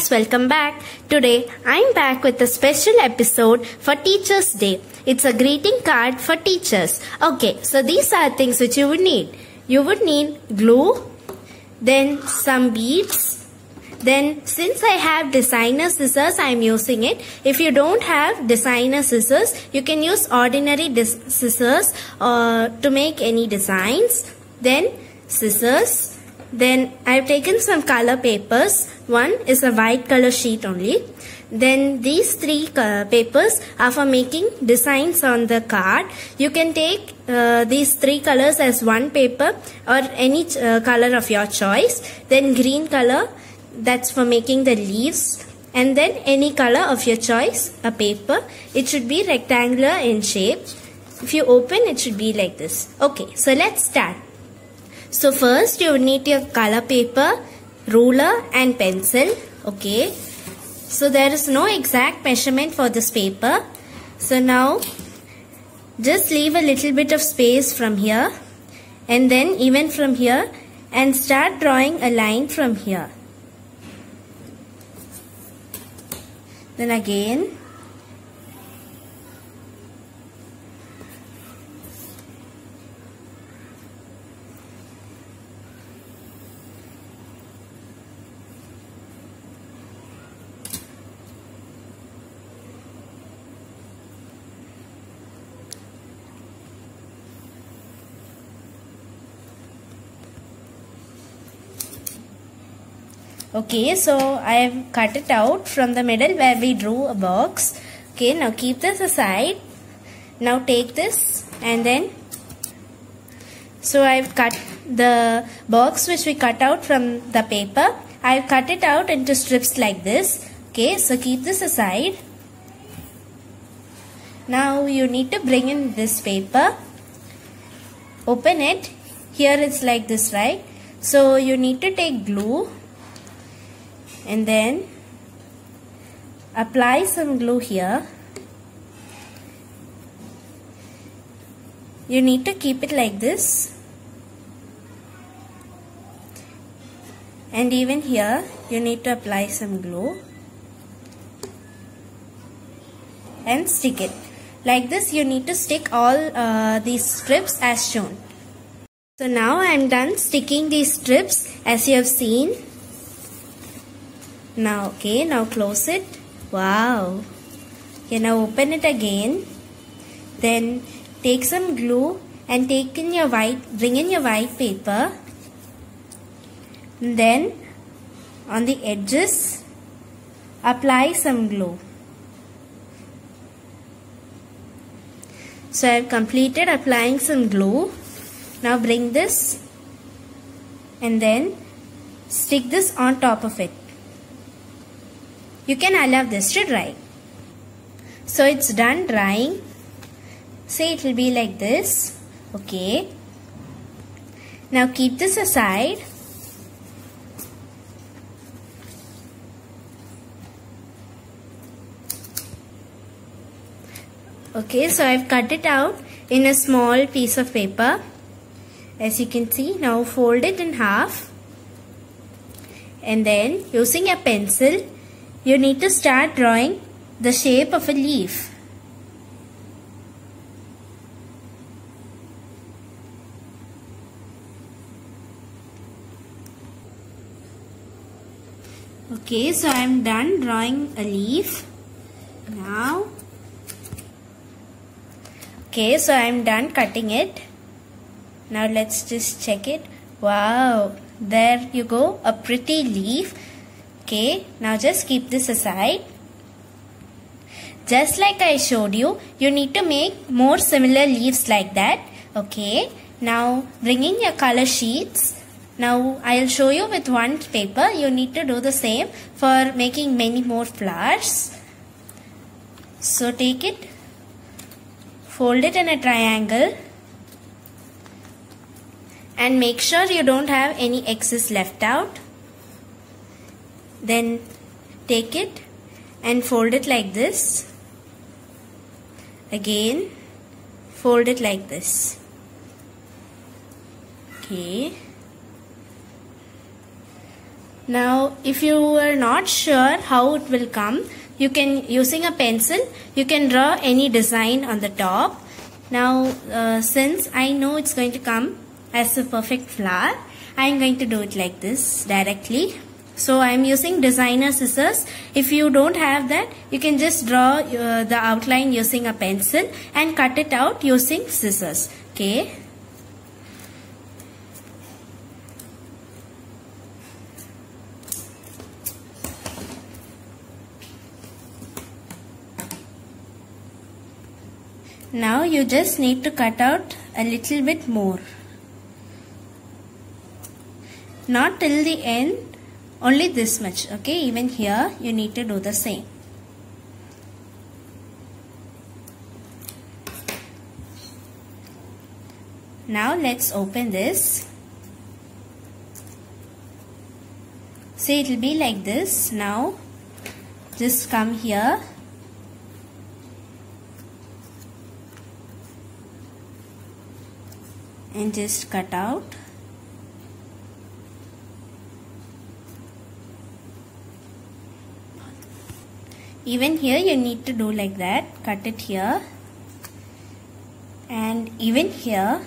class, welcome back. Today I'm back with a special episode for Teachers Day. It's a greeting card for teachers. Okay, so these are things which you would need. You would need glue, then some beads. Then since I have designer scissors, I am using it. If you don't have designer scissors, you can use ordinary scissors to make any designs. Then scissors. Then I have taken some color papers. One is a white color sheet only. Then these three papers are for making designs on the card. You can take these three colors as one paper or any color of your choice. Then green color, that's for making the leaves. And then any color of your choice, a paper. It should be rectangular in shape. If you open, it should be like this. Okay, so let's start. So first you need your color paper, ruler and pencil. Okay. So there is no exact measurement for this paper. So now just leave a little bit of space from here and then even from here and start drawing a line from here. Then again. Okay, so I have cut it out from the middle where we drew a box. Okay, now keep this aside. Now take this and then, so I have cut the box which we cut out from the paper. I have cut it out into strips like this. Okay, so keep this aside. Now you need to bring in this paper. Open it. Here it's like this, right? So you need to take glue. And then apply some glue here. You need to keep it like this. And even here you need to apply some glue. And stick it. Like this you need to stick all these strips as shown. So now I am done sticking these strips as you have seen. Now, okay, now close it. Wow. Okay, now open it again. Then take some glue and bring in your white paper. And then on the edges, apply some glue. So I have completed applying some glue. Now bring this and then stick this on top of it. You can allow this to dry. So it's done drying. Say it will be like this. Okay. Now keep this aside. Okay, so I've cut it out in a small piece of paper. As you can see, now fold it in half. And then using a pencil, you need to start drawing the shape of a leaf. Okay, so I am done drawing a leaf. Now, okay, so I am done cutting it. Now let's just check it. Wow, there you go, a pretty leaf. Okay, now just keep this aside. Just like I showed you, you need to make more similar leaves like that. Okay, now bring in your color sheets. Now I'll show you with one paper. You need to do the same for making many more flowers. So take it, fold it in a triangle and make sure you don't have any excess left out. Then take it and fold it like this. Again, fold it like this. Okay. Now if you are not sure how it will come, you can, using a pencil, you can draw any design on the top. Now since I know it's going to come as a perfect flower, I am going to do it like this directly. So I am using designer scissors. If you don't have that, you can just draw the outline using a pencil and cut it out using scissors. Okay. Now you just need to cut out a little bit more. Not till the end, only this much. Okay, even here you need to do the same. Now let's open this. See, it will be like this. Now just come here. And just cut out. Even here you need to do like that. Cut it here. And even here.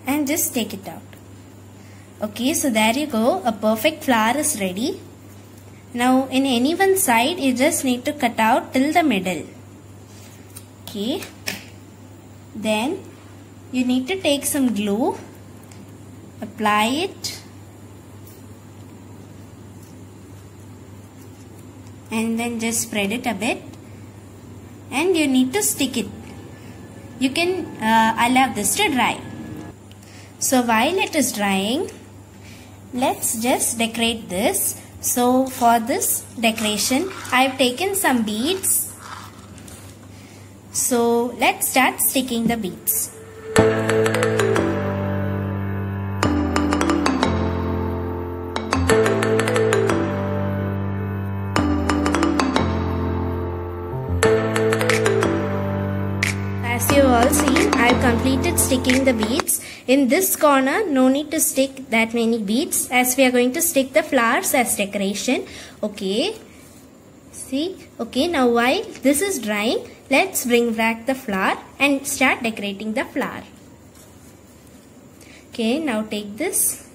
And just take it out. Okay, so there you go. A perfect flower is ready. Now in any one side you just need to cut out till the middle. Okay. Then you need to take some glue, apply it, and then just spread it a bit, and you need to stick it. You can allow this to dry. So while it is drying, let's just decorate this. So for this decoration, I have taken some beads. So let's start sticking the beads. As you all seen, I have completed sticking the beads. In this corner, no need to stick that many beads as we are going to stick the flowers as decoration. Okay. See? Okay, now while this is drying, let's bring back the flower and start decorating the flower. Okay, now take this.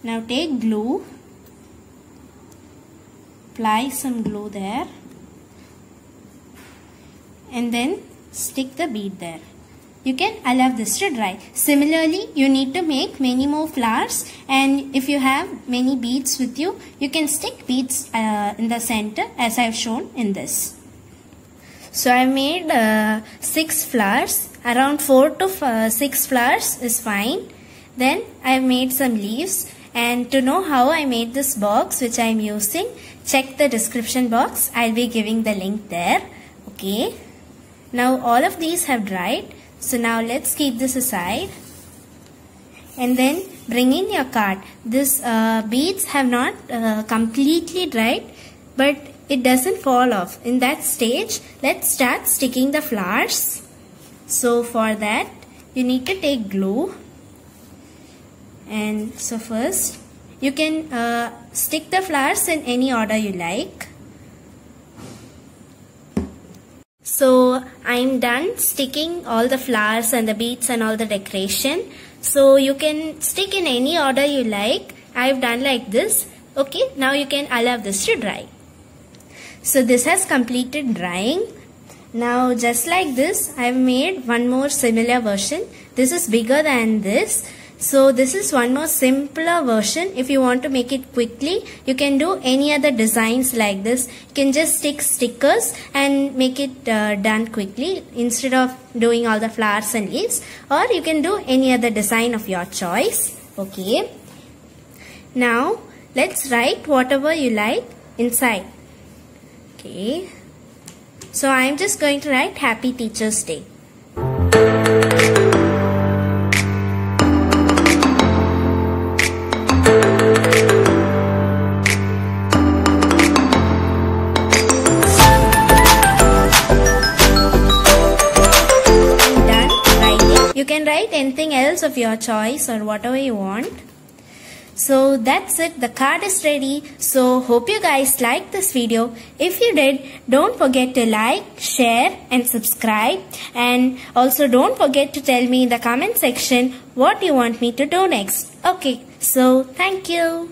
Now take glue. Apply some glue there. And then stick the bead there. You can allow this to dry. Similarly, you need to make many more flowers, and if you have many beads with you, you can stick beads in the center as I have shown in this. So I made 6 flowers. Around 4 to 6 flowers is fine. Then I have made some leaves, and to know how I made this box which I am using, check the description box. I will be giving the link there. Okay. Now all of these have dried. So now let's keep this aside. And then bring in your card. This beads have not completely dried, but it doesn't fall off. In that stage, let's start sticking the flowers. So for that, you need to take glue. And so first, you can stick the flowers in any order you like. So I'm done sticking all the flowers and the beads and all the decoration. So you can stick in any order you like. I've done like this. Okay, now you can allow this to dry. So this has completed drying. Now just like this, I've made one more similar version. This is bigger than this. So this is one more simpler version. If you want to make it quickly, you can do any other designs like this. You can just stick stickers and make it done quickly instead of doing all the flowers and leaves. Or you can do any other design of your choice. Okay. Now let's write whatever you like inside. Okay. So I'm just going to write Happy Teachers Day. You can can write anything else of your choice or whatever you want. So that's it, the card is ready. So hope you guys liked this video. If you did, don't forget to like, share and subscribe, and also don't forget to tell me in the comment section what you want me to do next. Okay, so thank you.